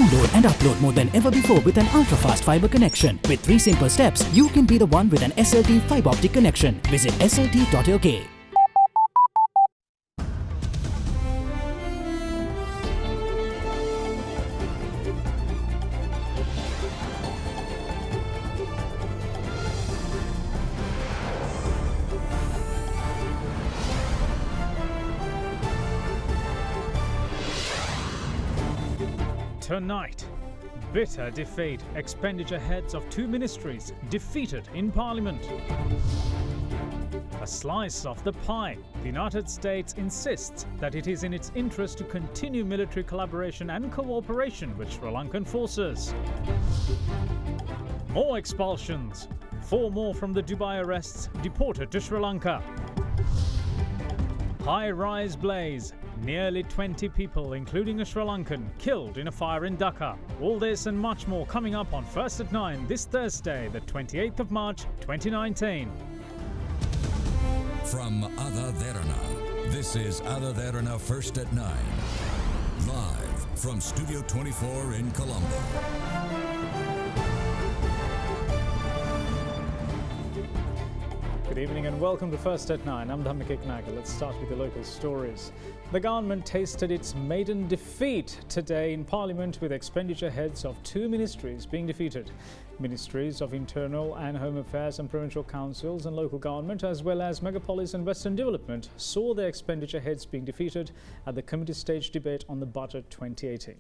Download and upload more than ever before with an ultra-fast fiber connection. With 3 simple steps, you can be the one with an SLT fiber optic connection. Visit slt.lk. Tonight, bitter defeat. Expenditure heads of 2 ministries defeated in Parliament. A slice of the pie. The United States insists that it is in its interest to continue military collaboration and cooperation with Sri Lankan forces. More expulsions. 4 more from the Dubai arrests deported to Sri Lanka. High-rise blaze. Nearly 20 people, including a Sri Lankan, killed in a fire in Dhaka. All this and much more coming up on First at 9 this Thursday, the 28th of March, 2019. From AdaDerana, this is AdaDerana First at 9. Live from Studio 24 in Colombo. Good evening and welcome to First at 9. I'm Dhammik Nagar. Let's start with the local stories. The government tasted its maiden defeat today in Parliament with expenditure heads of 2 ministries being defeated. Ministries of Internal and Home Affairs and Provincial Councils and Local Government, as well as Megapolis and Western Development, saw their expenditure heads being defeated at the committee stage debate on the Budget 2018.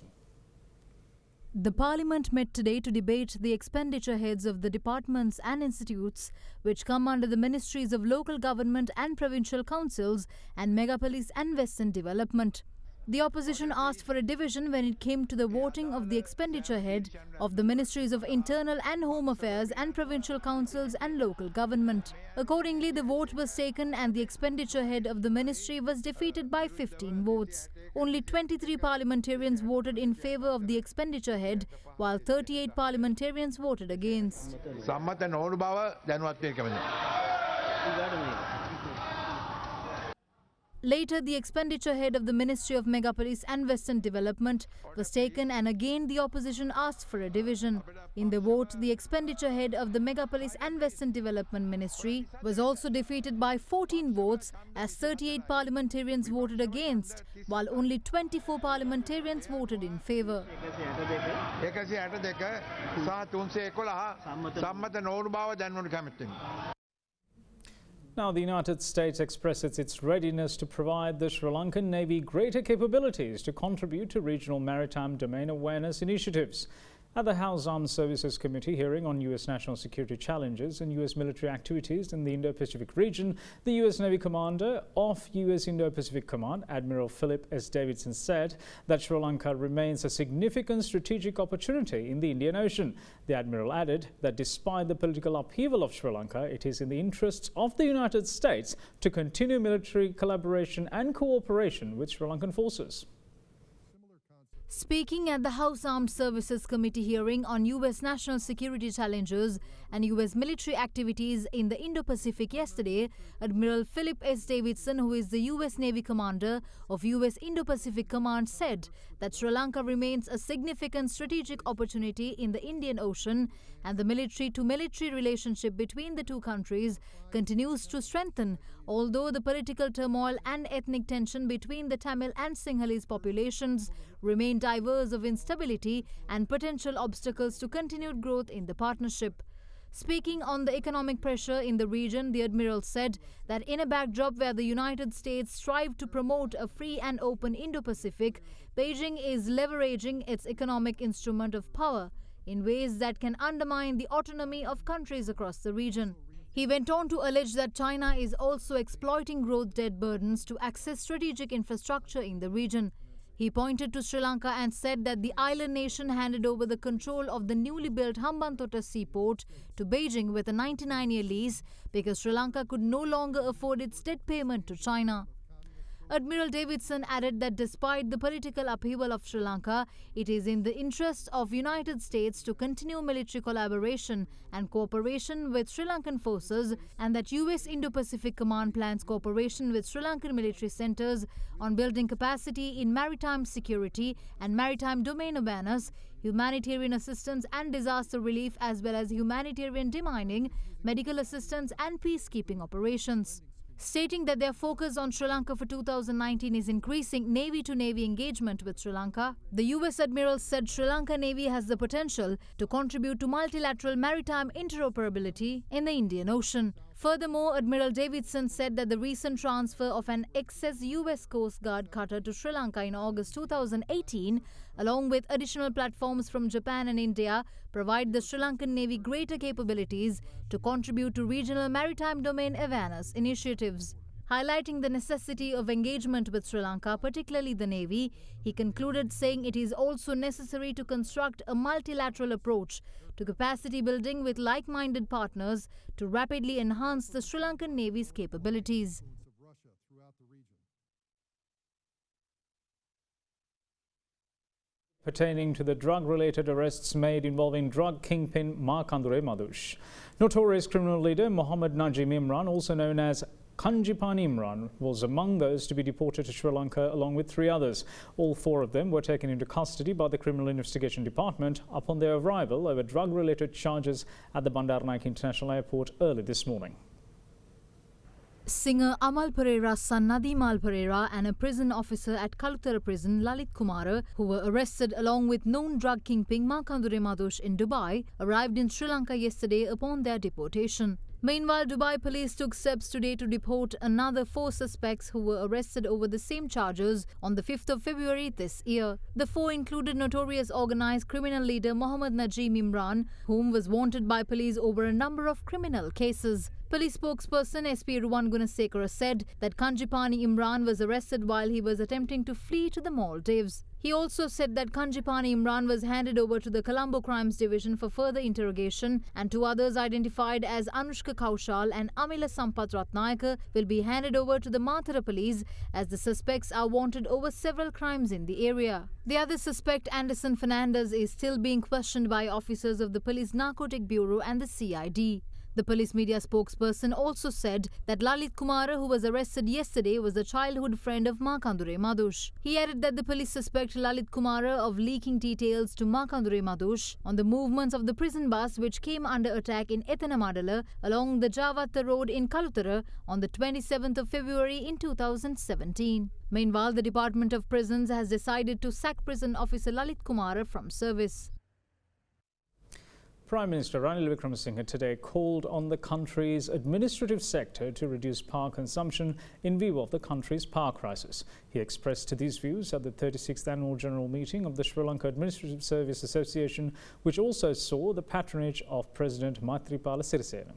The Parliament met today to debate the expenditure heads of the departments and institutes which come under the Ministries of Local Government and Provincial Councils and Megapolis and Western Development. The opposition asked for a division when it came to the voting of the expenditure head of the Ministries of Internal and Home Affairs and Provincial Councils and Local Government. Accordingly, the vote was taken and the expenditure head of the ministry was defeated by 15 votes. Only 23 parliamentarians voted in favour of the expenditure head, while 38 parliamentarians voted against. Later, the expenditure head of the Ministry of Megapolis and Western Development was taken and again the opposition asked for a division. In the vote, the expenditure head of the Megapolis and Western Development Ministry was also defeated by 14 votes as 38 parliamentarians voted against, while only 24 parliamentarians voted in favour. Now, the United States expresses its readiness to provide the Sri Lankan Navy greater capabilities to contribute to regional maritime domain awareness initiatives. At the House Armed Services Committee hearing on U.S. national security challenges and U.S. military activities in the Indo-Pacific region, the U.S. Navy Commander of U.S. Indo-Pacific Command, Admiral Philip S. Davidson, said that Sri Lanka remains a significant strategic opportunity in the Indian Ocean. The Admiral added that despite the political upheaval of Sri Lanka, it is in the interests of the United States to continue military collaboration and cooperation with Sri Lankan forces. Speaking at the House Armed Services Committee hearing on U.S. national security challenges and U.S. military activities in the Indo-Pacific yesterday, Admiral Philip S. Davidson, who is the U.S. Navy Commander of U.S. Indo-Pacific Command, said that Sri Lanka remains a significant strategic opportunity in the Indian Ocean and the military-to-military relationship between the two countries continues to strengthen, although the political turmoil and ethnic tension between the Tamil and Sinhalese populations remain diverse of instability and potential obstacles to continued growth in the partnership. Speaking on the economic pressure in the region, the Admiral said that in a backdrop where the United States strive to promote a free and open Indo-Pacific, Beijing is leveraging its economic instrument of power in ways that can undermine the autonomy of countries across the region. He went on to allege that China is also exploiting growth debt burdens to access strategic infrastructure in the region. He pointed to Sri Lanka and said that the island nation handed over the control of the newly built Hambantota seaport to Beijing with a 99-year lease because Sri Lanka could no longer afford its debt payment to China. Admiral Davidson added that despite the political upheaval of Sri Lanka, it is in the interest of United States to continue military collaboration and cooperation with Sri Lankan forces, and that US Indo-Pacific Command plans cooperation with Sri Lankan military centers on building capacity in maritime security and maritime domain awareness, humanitarian assistance and disaster relief, as well as humanitarian demining, medical assistance and peacekeeping operations. Stating that their focus on Sri Lanka for 2019 is increasing Navy-to-Navy engagement with Sri Lanka, the US Admiral said Sri Lanka Navy has the potential to contribute to multilateral maritime interoperability in the Indian Ocean. Furthermore, Admiral Davidson said that the recent transfer of an excess US Coast Guard cutter to Sri Lanka in August 2018, along with additional platforms from Japan and India, provide the Sri Lankan Navy greater capabilities to contribute to regional maritime domain awareness initiatives. Highlighting the necessity of engagement with Sri Lanka, particularly the Navy, he concluded saying it is also necessary to construct a multilateral approach to capacity building with like-minded partners to rapidly enhance the Sri Lankan Navy's capabilities. Pertaining to the drug-related arrests made involving drug kingpin Markandure Madush. Notorious criminal leader Mohammad Najim Imran, also known as Kanjipani Imran, was among those to be deported to Sri Lanka along with 3 others. All 4 of them were taken into custody by the Criminal Investigation Department upon their arrival over drug-related charges at the Bandaranaike International Airport early this morning. Singer Amal Pereira's son Nadimal Pereira and a prison officer at Kalutara prison, Lalit Kumara, who were arrested along with known drug kingpin Markandure Madush in Dubai, arrived in Sri Lanka yesterday upon their deportation. Meanwhile, Dubai police took steps today to deport another 4 suspects who were arrested over the same charges on the 5th of February this year. The 4 included notorious organized criminal leader Mohammad Najim Imran, whom was wanted by police over a number of criminal cases. Police spokesperson SP Ruwan Gunasekara said that Kanjipani Imran was arrested while he was attempting to flee to the Maldives. He also said that Kanjipani Imran was handed over to the Colombo Crimes Division for further interrogation, and 2 others identified as Anushka Kaushal and Amila Sampath Ratnayaka will be handed over to the Mathura police, as the suspects are wanted over several crimes in the area. The other suspect, Anderson Fernandez, is still being questioned by officers of the Police Narcotic Bureau and the CID. The police media spokesperson also said that Lalit Kumara, who was arrested yesterday, was a childhood friend of Markandure Madush. He added that the police suspect Lalit Kumara of leaking details to Markandure Madush on the movements of the prison bus which came under attack in Ethanamadala along the Javatta Road in Kalutara on the 27th of February in 2017. Meanwhile, the Department of Prisons has decided to sack prison officer Lalit Kumara from service. Prime Minister Ranil Wickremesinghe today called on the country's administrative sector to reduce power consumption in view of the country's power crisis. He expressed these views at the 36th Annual General Meeting of the Sri Lanka Administrative Service Association, which also saw the patronage of President Maithripala Sirisena.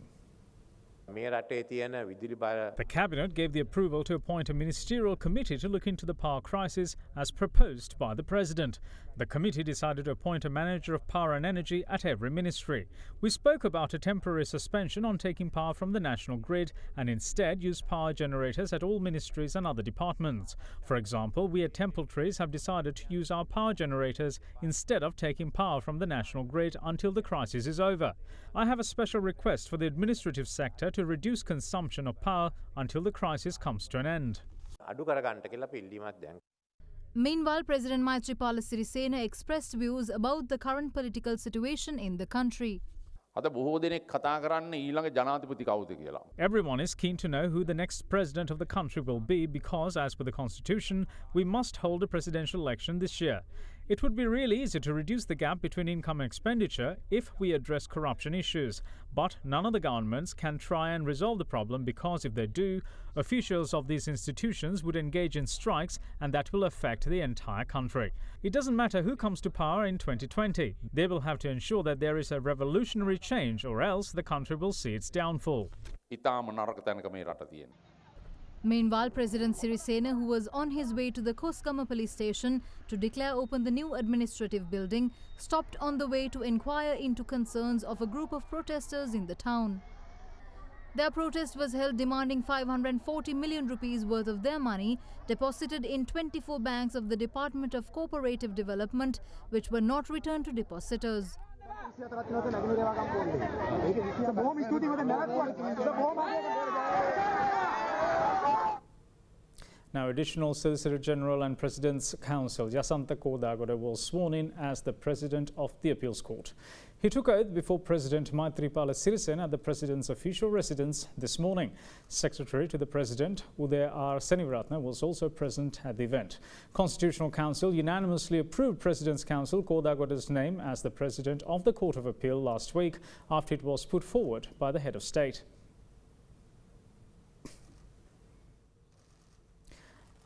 The Cabinet gave the approval to appoint a ministerial committee to look into the power crisis as proposed by the President. The committee decided to appoint a manager of power and energy at every ministry. We spoke about a temporary suspension on taking power from the national grid and instead use power generators at all ministries and other departments. For example, we at Templetrees have decided to use our power generators instead of taking power from the national grid until the crisis is over. I have a special request for the administrative sector to reduce consumption of power until the crisis comes to an end. Meanwhile, President Maithripala Sirisena expressed views about the current political situation in the country. Everyone is keen to know who the next president of the country will be because, as per the Constitution, we must hold a presidential election this year. It would be really easy to reduce the gap between income and expenditure if we address corruption issues. But none of the governments can try and resolve the problem because if they do, officials of these institutions would engage in strikes and that will affect the entire country. It doesn't matter who comes to power in 2020. They will have to ensure that there is a revolutionary change or else the country will see its downfall. Meanwhile, President Sirisena, who was on his way to the Koskama police station to declare open the new administrative building, stopped on the way to inquire into concerns of a group of protesters in the town. Their protest was held demanding 540 million rupees worth of their money deposited in 24 banks of the Department of Cooperative Development, which were not returned to depositors. Now, additional Solicitor General and President's Counsel Jasantha Kodagoda was sworn in as the President of the Appeals Court. He took oath before President Maithripala Sirisena at the President's official residence this morning. Secretary to the President, Udaya R. Senivaratna, was also present at the event. Constitutional Council unanimously approved President's Counsel Kodagoda's name as the President of the Court of Appeal last week after it was put forward by the head of state.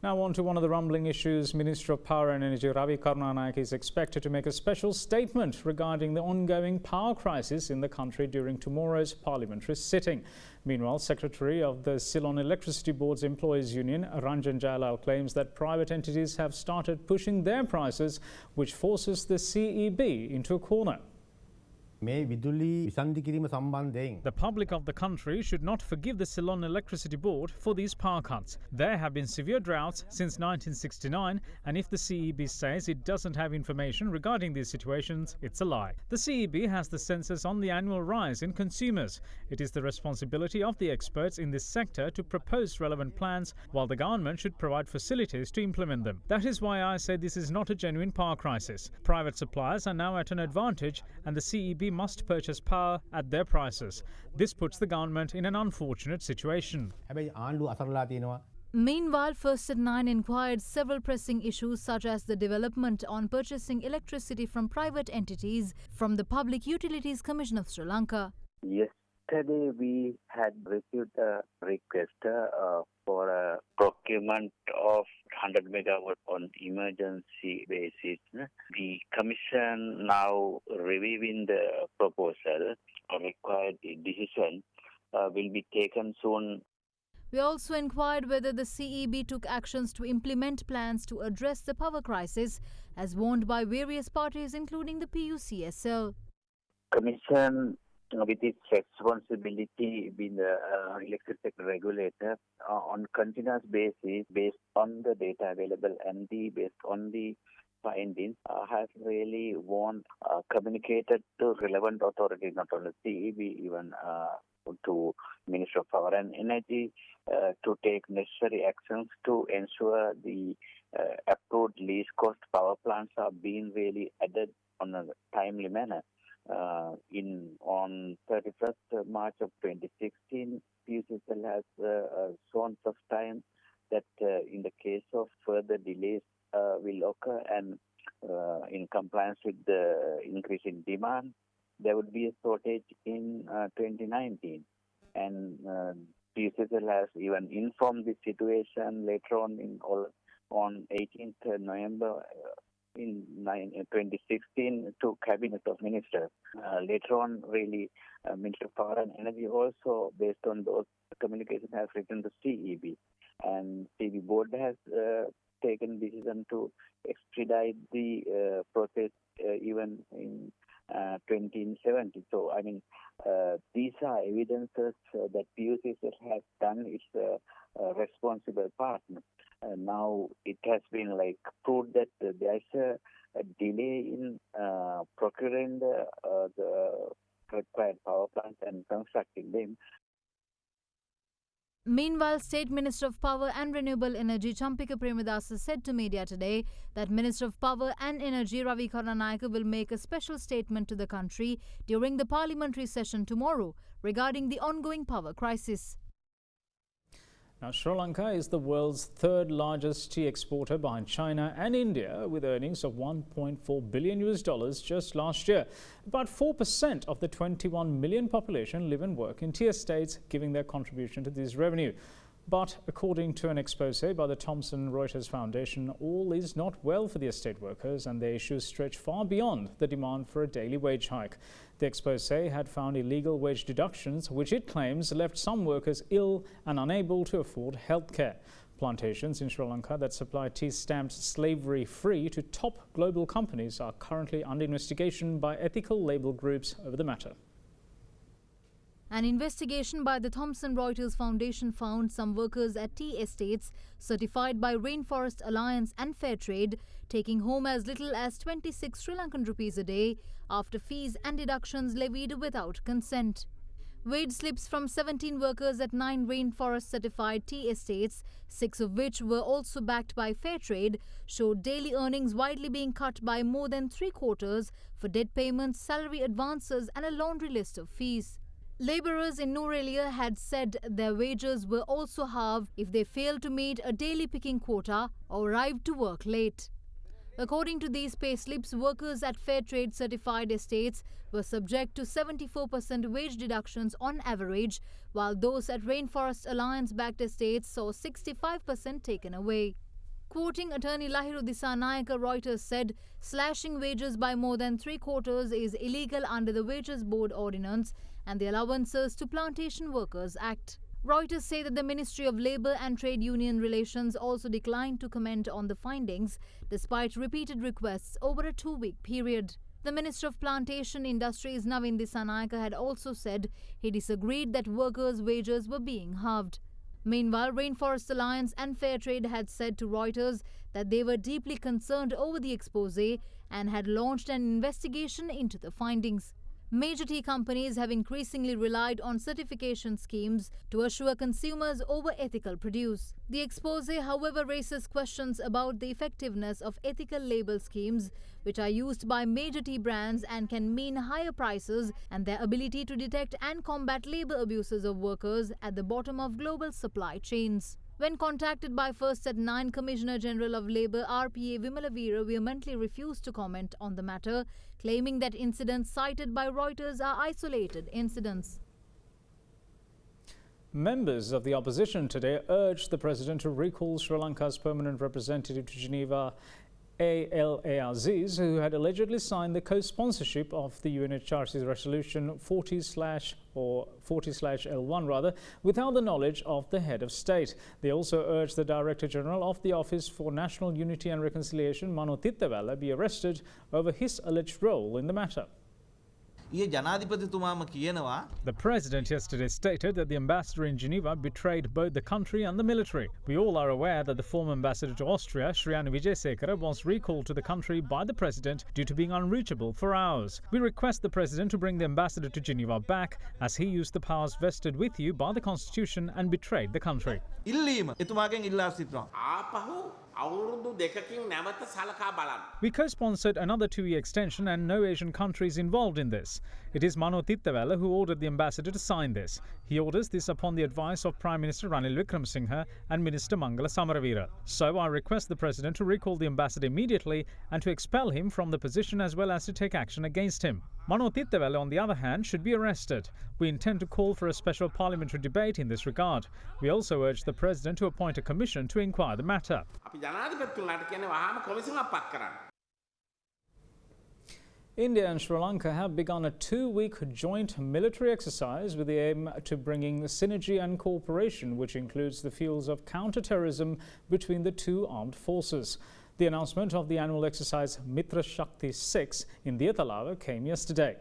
Now on to one of the rumbling issues. Minister of Power and Energy Ravi Karunanayake is expected to make a special statement regarding the ongoing power crisis in the country during tomorrow's parliamentary sitting. Meanwhile, Secretary of the Ceylon Electricity Board's Employees Union, Ranjan Jayalal, claims that private entities have started pushing their prices, which forces the CEB into a corner. The public of the country should not forgive the Ceylon Electricity Board for these power cuts. There have been severe droughts since 1969, and if the CEB says it doesn't have information regarding these situations, it's a lie. The CEB has the census on the annual rise in consumers. It is the responsibility of the experts in this sector to propose relevant plans, while the government should provide facilities to implement them. That is why I say this is not a genuine power crisis. Private suppliers are now at an advantage, and the CEB must purchase power at their prices. This puts the government in an unfortunate situation. Meanwhile, First at 9 inquired several pressing issues such as the development on purchasing electricity from private entities from the Public Utilities Commission of Sri Lanka. Yesterday we had received a request for a procurement of 100 megawatt on emergency basis. The Commission now reviewing the proposal. A required decision will be taken soon. We also inquired whether the CEB took actions to implement plans to address the power crisis, as warned by various parties, including the PUCSL. Commission, with its responsibility being the electric sector regulator, on continuous basis, based on the data available and based on the findings, has really warned, communicated to relevant authorities, not only CEB, even to Ministry of Power and Energy, to take necessary actions to ensure the approved least cost power plants are being really added on a timely manner. On 31st March of 2016, PUCSL has shown first time that in the case of further delays will occur and in compliance with the increase in demand, there would be a shortage in 2019. And PUCSL has even informed this situation later on 18th November in 2016 to Cabinet of Ministers. Later on, really, Minister of Power and Energy also, based on those communications, has written to CEB. And CEB board has taken decision to expedite the process even in 2070. So, I mean, these are evidences that PUCSL has done its responsible partner. Now it has been proved that there is a delay in procuring the required power plants and constructing them. Meanwhile, State Minister of Power and Renewable Energy Champika Premadasa said to media today that Minister of Power and Energy Ravi Karunanayake will make a special statement to the country during the parliamentary session tomorrow regarding the ongoing power crisis. Now, Sri Lanka is the world's third largest tea exporter behind China and India, with earnings of $1.4 billion just last year. About 4% of the 21 million population live and work in tea estates, giving their contribution to this revenue. But according to an expose by the Thomson Reuters Foundation, all is not well for the estate workers, and their issues stretch far beyond the demand for a daily wage hike. The expose had found illegal wage deductions, which it claims left some workers ill and unable to afford healthcare. Plantations in Sri Lanka that supply tea stamped slavery-free to top global companies are currently under investigation by ethical label groups over the matter. An investigation by the Thomson Reuters Foundation found some workers at tea estates certified by Rainforest Alliance and Fairtrade taking home as little as 26 Sri Lankan rupees a day after fees and deductions levied without consent. Wage slips from 17 workers at 9 Rainforest certified tea estates, 6 of which were also backed by Fairtrade, showed daily earnings widely being cut by more than 3/4 for debt payments, salary advances and a laundry list of fees. Labourers in Norelia had said their wages were also halved if they failed to meet a daily picking quota or arrived to work late. According to these payslips, workers at Fairtrade certified estates were subject to 74% wage deductions on average, while those at Rainforest Alliance-backed estates saw 65% taken away. Quoting attorney Lahiru Disanayaka, Reuters said, slashing wages by more than 3/4 is illegal under the Wages Board Ordinance and the Allowances to Plantation Workers Act. Reuters say that the Ministry of Labour and Trade Union Relations also declined to comment on the findings, despite repeated requests over a 2-week period. The Minister of Plantation Industries, Navin Disanayaka, had also said he disagreed that workers' wages were being halved. Meanwhile, Rainforest Alliance and Fairtrade had said to Reuters that they were deeply concerned over the expose and had launched an investigation into the findings. Major tea companies have increasingly relied on certification schemes to assure consumers over ethical produce. The expose, however, raises questions about the effectiveness of ethical label schemes, which are used by major tea brands and can mean higher prices and their ability to detect and combat labour abuses of workers at the bottom of global supply chains. When contacted by First at 9 Commissioner General of Labour RPA Vimalaveera vehemently refused to comment on the matter, claiming that incidents cited by Reuters are isolated incidents. Members of the opposition today urged the president to recall Sri Lanka's permanent representative to Geneva, Al-Aziz, who had allegedly signed the co-sponsorship of the UNHRC's resolution 40/L1 without the knowledge of the head of state. They also urged the Director General of the Office for National Unity and Reconciliation, Mano Tittawala, be arrested over his alleged role in the matter. The president yesterday stated that the ambassador in Geneva betrayed both the country and the military. We all are aware that the former ambassador to Austria, Shriyani Wijesekara, was recalled to the country by the president due to being unreachable for hours. We request the president to bring the ambassador to Geneva back, as he used the powers vested with you by the constitution and betrayed the country. We co-sponsored another 2-year extension and no Asian countries involved in this. It is Mano Tittawala who ordered the ambassador to sign this. He orders this upon the advice of Prime Minister Ranil Wickremesinghe and Minister Mangala Samaraweera. So I request the president to recall the ambassador immediately and to expel him from the position as well as to take action against him. Mano Tittawala, on the other hand, should be arrested. We intend to call for a special parliamentary debate in this regard. We also urge the president to appoint a commission to inquire the matter. India and Sri Lanka have begun a 2-week joint military exercise with the aim to bringing synergy and cooperation, which includes the fields of counter-terrorism between the two armed forces. The announcement of the annual exercise Mitra Shakti 6 in Diyatalava came yesterday.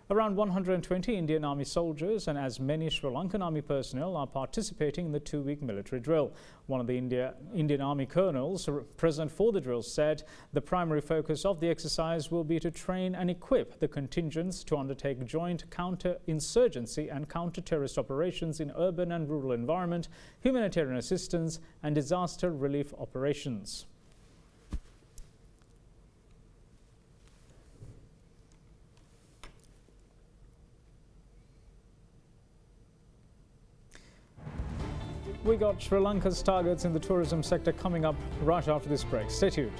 Around 120 Indian Army soldiers and as many Sri Lankan Army personnel are participating in the 2-week military drill. One of the Indian Army colonels present for the drill said the primary focus of the exercise will be to train and equip the contingents to undertake joint counter-insurgency and counter-terrorist operations in urban and rural environment, humanitarian assistance and disaster relief operations. We got Sri Lanka's targets in the tourism sector coming up right after this break. Stay tuned.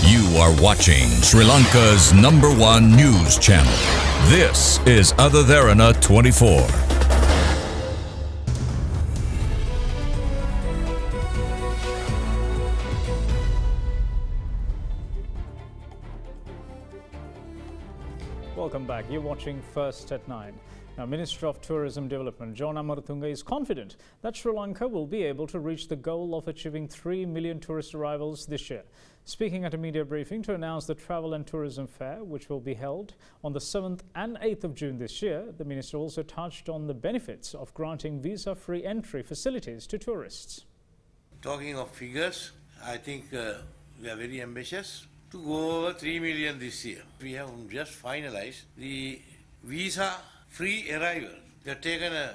You are watching Sri Lanka's #1 news channel. This is AdaDerana 24. Welcome back. You're watching First at 9. Now, Minister of Tourism Development John Amaratunga is confident that Sri Lanka will be able to reach the goal of achieving 3 million tourist arrivals this year. Speaking at a media briefing to announce the Travel and Tourism Fair, which will be held on the 7th and 8th of June this year, the Minister also touched on the benefits of granting visa-free entry facilities to tourists. Talking of figures, I think we are very ambitious to go over 3 million this year. We have just finalized the visa-free arrival. We have taken a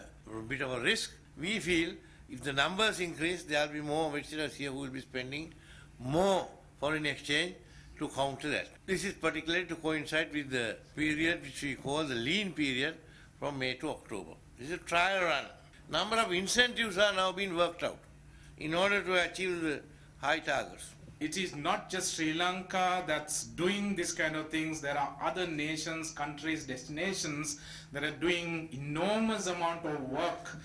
bit of a risk. We feel if the numbers increase, there will be more visitors here who will be spending more foreign exchange to counter that. This is particularly to coincide with the period which we call the lean period from May to October. This is a trial run. Number of incentives are now being worked out in order to achieve the high targets. It is not just Sri Lanka that's doing this kind of things. There are other nations, countries, destinations that are doing enormous amount of work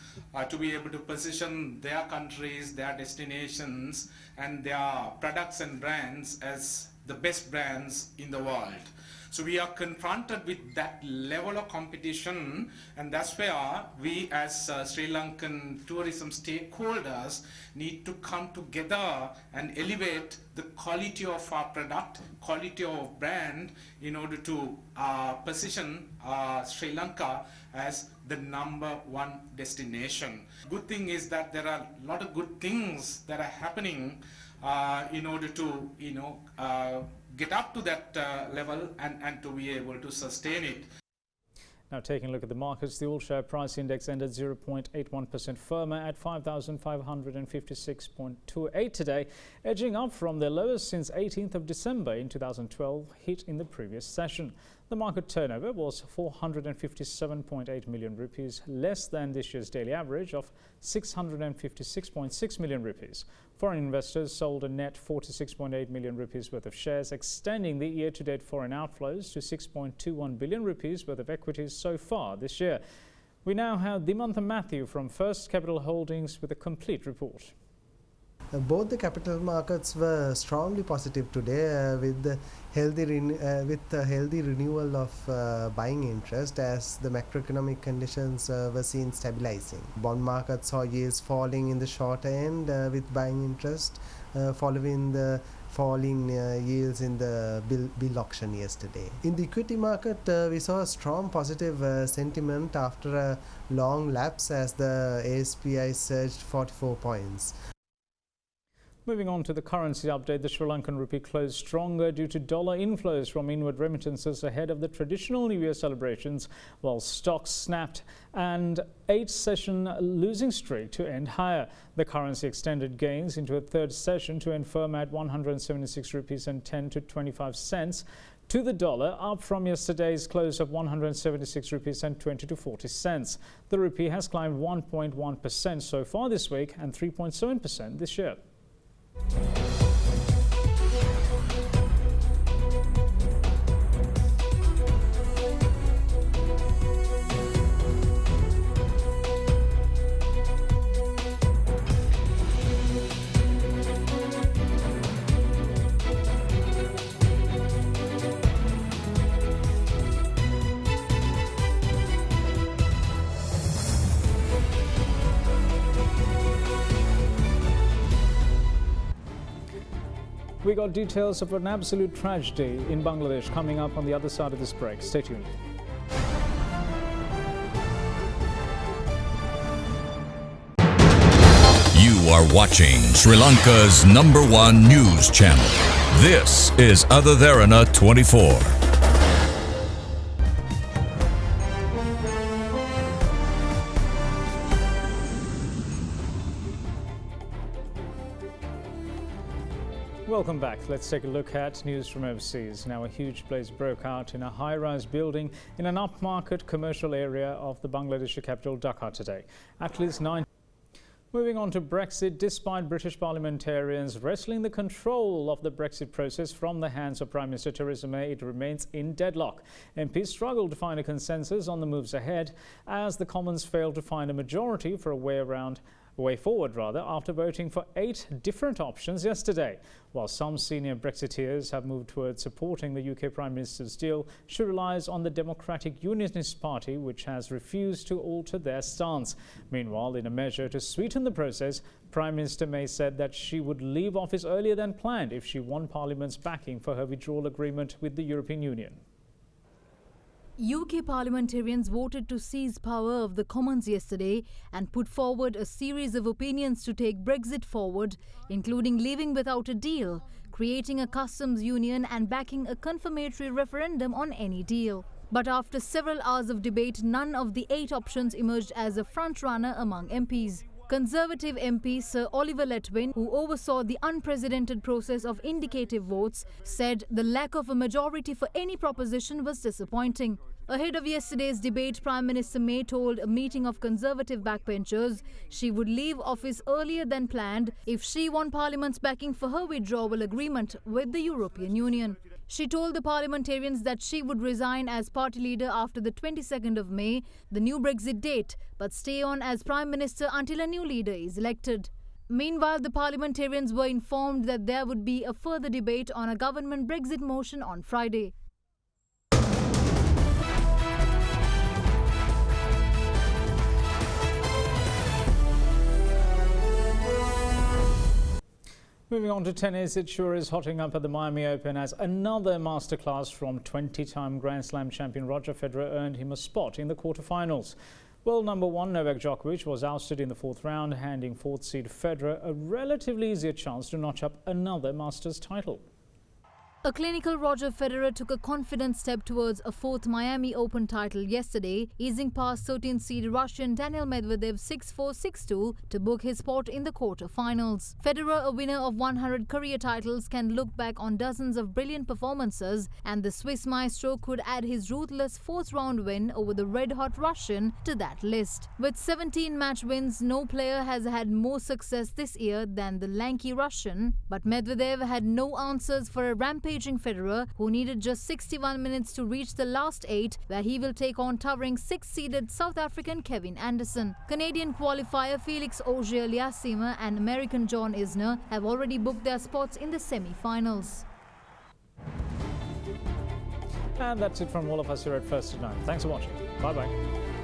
to be able to position their countries, their destinations and their products and brands as the best brands in the world. So we are confronted with that level of competition, and that's where we as Sri Lankan tourism stakeholders need to come together and elevate the quality of our product, quality of brand in order to position Sri Lanka as the #1 destination. Good thing is that there are a lot of good things that are happening in order to, get up to that level and to be able to sustain it. Now, taking a look at the markets, the all-share price index ended 0.81% firmer at 5,556.28 today, edging up from their lowest since 18th of December in 2012, hit in the previous session. The market turnover was 457.8 million rupees, less than this year's daily average of 656.6 million rupees. Foreign investors sold a net 46.8 million rupees worth of shares, extending the year-to-date foreign outflows to 6.21 billion rupees worth of equities so far this year. We now have Dimantha Matthew from First Capital Holdings with a complete report. Both the capital markets were strongly positive today with the healthy renewal of buying interest as the macroeconomic conditions were seen stabilizing. Bond markets saw yields falling in the short end with buying interest following the falling yields in the bill auction yesterday. In the equity market, we saw a strong positive sentiment after a long lapse as the ASPI surged 44 points. Moving on to the currency update, the Sri Lankan rupee closed stronger due to dollar inflows from inward remittances ahead of the traditional New Year celebrations, while stocks snapped and 8-session losing streak to end higher. The currency extended gains into a third session to end firm at 176 rupees and 10 to 25 cents to the dollar, up from yesterday's close of 176 rupees and 20 to 40 cents. The rupee has climbed 1.1% so far this week and 3.7% this year. We got details of an absolute tragedy in Bangladesh coming up on the other side of this break. Stay tuned. You are watching Sri Lanka's #1 news channel. This is AdaDerana 24. Welcome back. Let's take a look at news from overseas. Now, a huge blaze broke out in a high-rise building in an upmarket commercial area of the Bangladeshi capital Dhaka today. At least 9. Moving on to Brexit, despite British parliamentarians wresting the control of the Brexit process from the hands of Prime Minister Theresa May, it remains in deadlock. MPs struggle to find a consensus on the moves ahead as the Commons failed to find a majority for a way around way forward after voting for 8 different options yesterday. While some senior Brexiteers have moved towards supporting the UK Prime Minister's deal, she relies on the Democratic Unionist Party, which has refused to alter their stance. Meanwhile, in a measure to sweeten the process, Prime Minister May said that she would leave office earlier than planned if she won Parliament's backing for her withdrawal agreement with the European Union. UK parliamentarians voted to seize power of the Commons yesterday and put forward a series of opinions to take Brexit forward, including leaving without a deal, creating a customs union and backing a confirmatory referendum on any deal. But after several hours of debate, none of the 8 options emerged as a front-runner among MPs. Conservative MP Sir Oliver Letwin, who oversaw the unprecedented process of indicative votes, said the lack of a majority for any proposition was disappointing. Ahead of yesterday's debate, Prime Minister May told a meeting of Conservative backbenchers she would leave office earlier than planned if she won Parliament's backing for her withdrawal agreement with the European Union. She told the parliamentarians that she would resign as party leader after the 22nd of May, the new Brexit date, but stay on as Prime Minister until a new leader is elected. Meanwhile, the parliamentarians were informed that there would be a further debate on a government Brexit motion on Friday. Moving on to tennis, it sure is hotting up at the Miami Open as another masterclass from 20-time Grand Slam champion Roger Federer earned him a spot in the quarterfinals. World number 1 Novak Djokovic was ousted in the 4th round, handing 4th seed Federer a relatively easier chance to notch up another Masters title. A clinical Roger Federer took a confident step towards a 4th Miami Open title yesterday, easing past 13th-seed Russian Daniil Medvedev 6-4, 6-2 to book his spot in the quarter-finals. Federer, a winner of 100 career titles, can look back on dozens of brilliant performances, and the Swiss maestro could add his ruthless 4th-round win over the red-hot Russian to that list. With 17 match wins, no player has had more success this year than the lanky Russian, but Medvedev had no answers for a rampaging Federer, who needed just 61 minutes to reach the last 8, where he will take on towering 6th-seeded South African Kevin Anderson. Canadian qualifier Felix Auger-Aliassime and American John Isner have already booked their spots in the semi-finals. And that's it from all of us here at First at 9. Thanks for watching. Bye-bye.